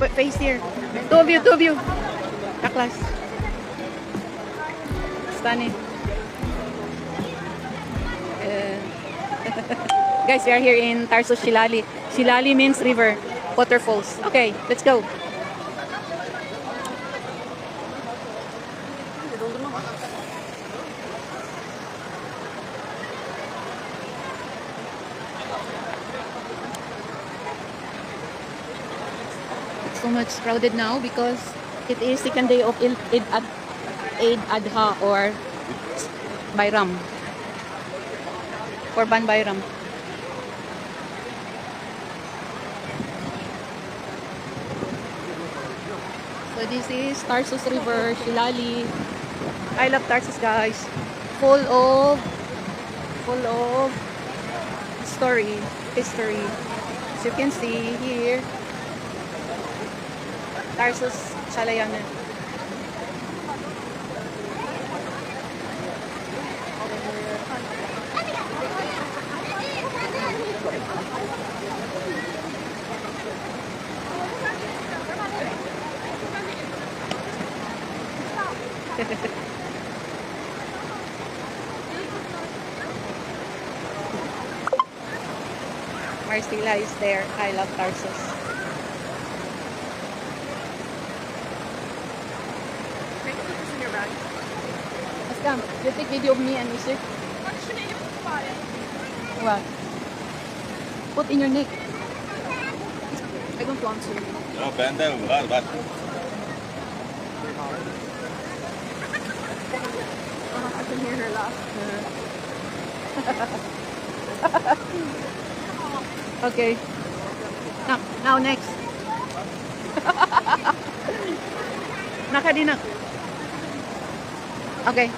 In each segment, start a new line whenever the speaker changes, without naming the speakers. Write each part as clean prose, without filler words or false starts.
face here. Two of you, two of you. Kaklas. Stunning. Guys, we are here in Tarsus, Shilali. Shilali means river, waterfalls. Okay, let's go. It's so much crowded now because it is second day of Eid Adha or Bayram. Korban Bayram. So this is Tarsus River, Shilali. I love Tarsus, guys. Full of history. As you can see here, Tarsus, Shalayanan. Marcela is there. I love Tarsus.
Can you put this in your bag?
Askam, you take video of me and music.
What should you buy?
What? Put in your neck.
I don't want to.
No, bende var.
I can hear her laugh.
Okay. Now next. Nakadinak. Okay.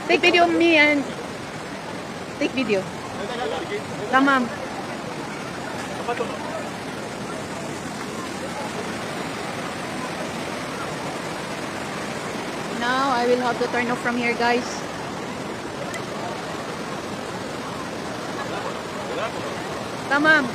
Take video of me and take video. Tamam. Now I will have to turn off from here, guys. Tamam.